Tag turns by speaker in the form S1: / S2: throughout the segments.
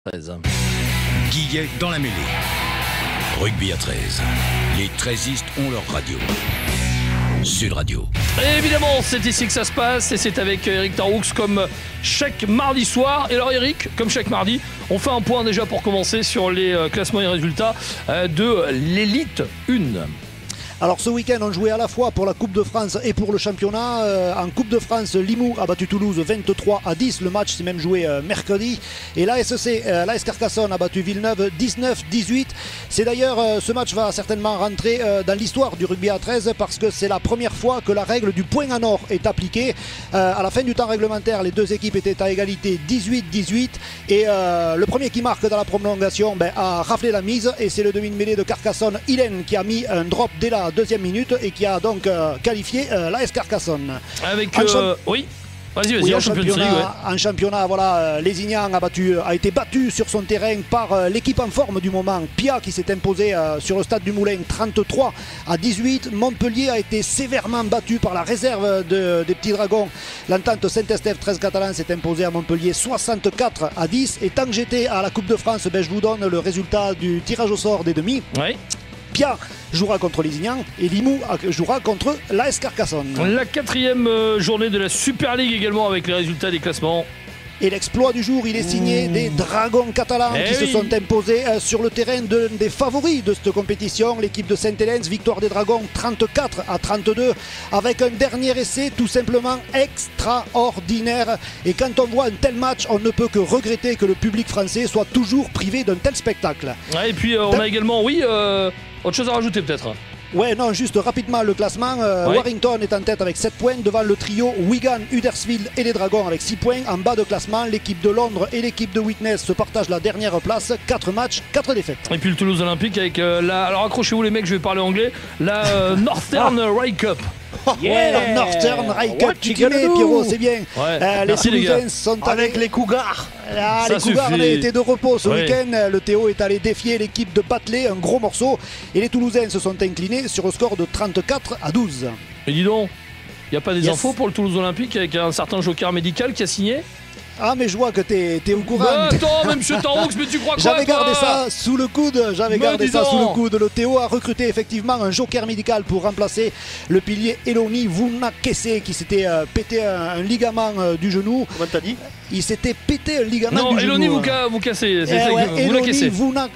S1: 13.
S2: Guillet dans la mêlée. Rugby à 13. Les 13istes ont leur radio. Sud Radio.
S1: Et évidemment, c'est ici que ça se passe et c'est avec Eric Taroux comme chaque mardi soir. Et alors Eric, comme chaque mardi, on fait un point déjà pour commencer sur les classements et résultats de l'élite 1.
S3: Alors ce week-end on jouait à la fois pour la Coupe de France et pour le championnat. En Coupe de France, Limoux a battu Toulouse 23-10. Le match s'est même joué mercredi. Et l'AS Carcassonne a battu Villeneuve 19-18. C'est d'ailleurs, ce match va certainement rentrer dans l'histoire du rugby à 13 parce que c'est la première fois que la règle du point en or est appliquée. À la fin du temps réglementaire, les deux équipes étaient à égalité 18-18. Et le premier qui marque dans la prolongation a raflé la mise. Et c'est le demi-mêlée de Carcassonne, Hélène, qui a mis un drop dès la deuxième minute et qui a donc qualifié l'AS Carcassonne.
S1: Avec oui. Vas-y,
S3: en championnat, voilà, Lézignan a été battu sur son terrain par l'équipe en forme du moment, Pia, qui s'est imposé sur le stade du Moulin 33-18. Montpellier a été sévèrement battu par la réserve des Petits Dragons. L'entente Saint-Estèphe 13 catalan s'est imposée à Montpellier 64-10. Et tant que j'étais à la Coupe de France, je vous donne le résultat du tirage au sort des demi.
S1: Oui.
S3: Pia jouera contre Lézignan et Limoux jouera contre l'AS Carcassonne.
S1: La 4e journée de la Super League également avec les résultats des classements.
S3: Et l'exploit du jour, il est signé des Dragons catalans qui se sont imposés sur le terrain des favoris de cette compétition. L'équipe de Sainte-Hélène, victoire des Dragons 34-32 avec un dernier essai tout simplement extraordinaire. Et quand on voit un tel match, on ne peut que regretter que le public français soit toujours privé d'un tel spectacle.
S1: Ouais, et puis on a également, autre chose à rajouter peut-être.
S3: Ouais, non, juste rapidement le classement. Warrington est en tête avec 7 points devant le trio Wigan, Huddersfield et les Dragons avec 6 points. En bas de classement, l'équipe de Londres et l'équipe de Witness se partagent la dernière place. 4 matchs, 4 défaites.
S1: Et puis le Toulouse Olympique avec alors accrochez-vous les mecs, je vais parler anglais. La Northern Rye Cup.
S3: La Northern Rye Cup, tu t'y mets, Pierrot, c'est bien.
S1: Ouais.
S3: Les Toulousains sont
S4: avec les Cougars.
S3: Les Cougars étaient de repos ce week-end. Le Théo est allé défier l'équipe de Batelay, un gros morceau. Et les Toulousains se sont inclinés sur le score de 34-12.
S1: Et dis donc, il n'y a pas des infos pour le Toulouse Olympique avec un certain joker médical qui a signé ?
S3: Ah, mais je vois que t'es au courant.
S1: Attends, mais monsieur Taroux, mais tu crois quoi?
S3: J'avais gardé ça sous le coude. Le Théo a recruté effectivement un joker médical pour remplacer le pilier Eloni Vunakese qui s'était pété un ligament du genou.
S4: Comment t'as dit?
S3: Il s'était pété un ligament du genou.
S1: Non, Eloni vous cassez.
S3: Eloni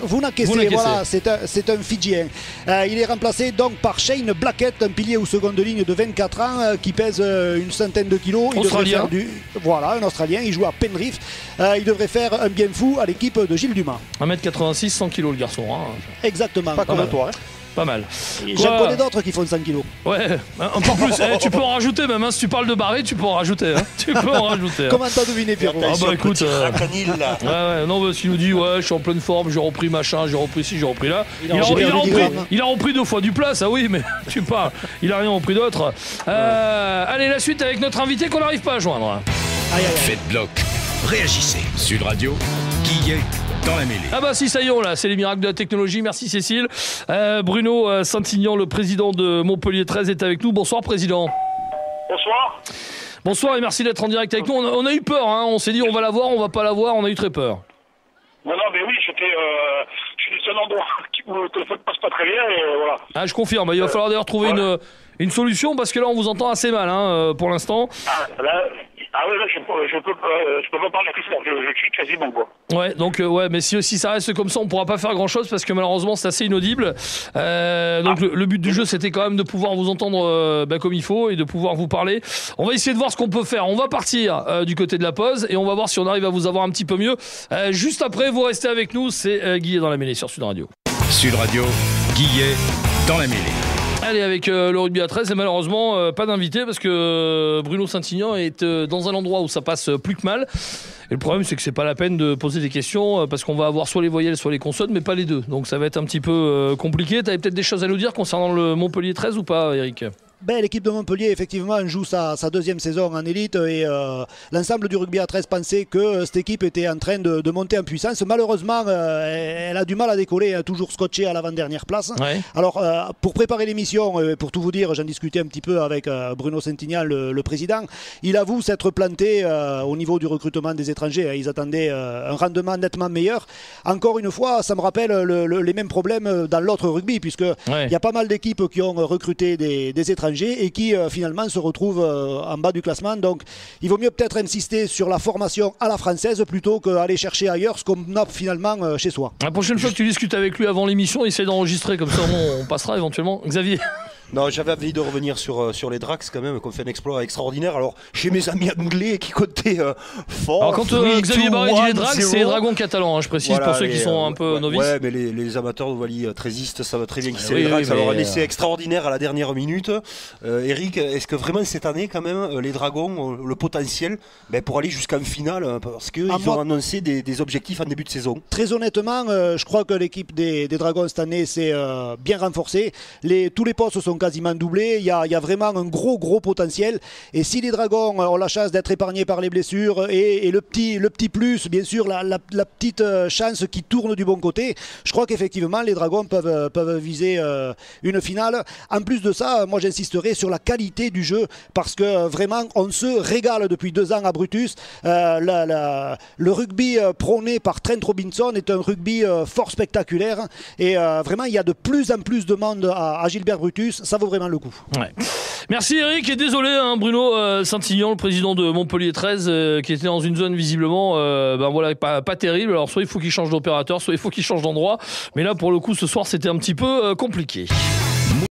S3: Vunakese, voilà, c'est un Fidjien. Il est remplacé donc par Shane Blackett, un pilier ou seconde ligne de 24 ans qui pèse une centaine de kilos.
S1: Australien.
S3: Un Australien. Il joue à Penrith. Il devrait faire un bien fou à l'équipe de Gilles Dumas.
S1: 1m86, 100 kg le garçon.
S3: Exactement.
S4: Pas comme toi.
S1: Pas mal.
S3: J'en connais d'autres qui font 100 kilos.
S1: Ouais, encore plus. Tu peux en rajouter même. Si tu parles de Barré, tu peux en rajouter.
S3: Comment t'as deviné, Pierrot?
S1: Ah bah écoute. Non, parce qu'il nous dit je suis en pleine forme, j'ai repris machin, j'ai repris ci, j'ai repris là. Il a repris 2 fois du plat, ça oui, mais tu parles. Il a rien repris d'autre. Allez, la suite avec notre invité qu'on n'arrive pas à joindre.
S2: Faites bloc. Réagissez. Sud Radio. Guillet dans la mêlée.
S1: Ah bah si, ça y est, là, c'est les miracles de la technologie. Merci Cécile. Bruno Saint-Signan, le président de Montpellier 13, est avec nous. Bonsoir, président.
S5: Bonsoir.
S1: Bonsoir et merci d'être en direct avec nous. On a eu peur, hein. On s'est dit on va la voir, on va pas la voir, on a eu très peur.
S5: Non, mais oui, je suis dans un endroit où le téléphone passe pas très bien et voilà.
S1: Ah, je confirme. Il va falloir d'ailleurs trouver une solution parce que là, on vous entend assez mal pour l'instant.
S5: Là, je peux pas parler plus fort, je crie quasiment quoi.
S1: Ouais, donc mais si ça reste comme ça, on pourra pas faire grand chose parce que malheureusement c'est assez inaudible. Donc le but du jeu c'était quand même de pouvoir vous entendre comme il faut et de pouvoir vous parler. On va essayer de voir ce qu'on peut faire. On va partir du côté de la pause et on va voir si on arrive à vous avoir un petit peu mieux. Juste après, vous restez avec nous, c'est Guillet dans la mêlée sur Sud Radio.
S2: Sud Radio, Guillet dans la mêlée.
S1: Allez, avec le rugby à 13, et malheureusement, pas d'invité parce que Bruno Saint-Signan est dans un endroit où ça passe plus que mal. Et le problème, c'est que c'est pas la peine de poser des questions parce qu'on va avoir soit les voyelles, soit les consonnes, mais pas les deux. Donc ça va être un petit peu compliqué. Tu avais peut-être des choses à nous dire concernant le Montpellier 13 ou pas, Eric ?
S3: L'équipe de Montpellier, effectivement, joue sa deuxième saison en élite et l'ensemble du rugby à 13 pensait que cette équipe était en train de monter en puissance. Malheureusement, elle a du mal à décoller, toujours scotchée à l'avant-dernière place. Ouais. Alors, pour préparer l'émission, pour tout vous dire, j'en discutais un petit peu avec Bruno Saint-Ignan, le président. Il avoue s'être planté au niveau du recrutement des étrangers. Ils attendaient un rendement nettement meilleur. Encore une fois, ça me rappelle les mêmes problèmes dans l'autre rugby, puisque il y a pas mal d'équipes qui ont recruté des étrangers et qui finalement se retrouvent en bas du classement. Donc il vaut mieux peut-être insister sur la formation à la française plutôt qu'aller chercher ailleurs ce qu'on a finalement chez soi.
S1: La prochaine fois que tu discutes avec lui avant l'émission, essaie d'enregistrer, comme ça on passera éventuellement. Xavier.
S4: Non, j'avais envie de revenir sur les Drax quand même, qu'on fait un exploit extraordinaire. Alors, chez mes amis anglais qui comptaient fort.
S1: Alors, quand Xavier Barré dit les Drax, c'est les Dragons catalans, je précise, voilà, pour ceux qui sont un peu novices.
S4: Ouais, mais les amateurs de Wallis 13istes savent très bien qui c'est les Drax. Alors, un essai extraordinaire à la dernière minute. Eric, est-ce que vraiment cette année, quand même, les Dragons ont le potentiel pour aller jusqu'en finale, parce qu'ils ont annoncé des objectifs en début de saison?
S3: Très honnêtement, je crois que l'équipe des Dragons cette année s'est bien renforcée. Tous les postes sont quasiment doublés. Il y a vraiment un gros potentiel. Et si les Dragons ont la chance d'être épargnés par les blessures et le petit plus, bien sûr, la petite chance qui tourne du bon côté, je crois qu'effectivement les Dragons peuvent viser une finale. En plus de ça, moi j'insisterai sur la qualité du jeu, parce que vraiment on se régale depuis 2 ans à Brutus. Le rugby prôné par Trent Robinson est un rugby fort spectaculaire, et vraiment il y a de plus en plus de monde à Gilbert Brutus. Ça vaut vraiment le coup.
S1: Ouais. Merci Eric, et désolé Bruno Saint-Ignan, le président de Montpellier 13, qui était dans une zone visiblement pas terrible. Alors soit il faut qu'il change d'opérateur, soit il faut qu'il change d'endroit, mais là pour le coup ce soir c'était un petit peu compliqué.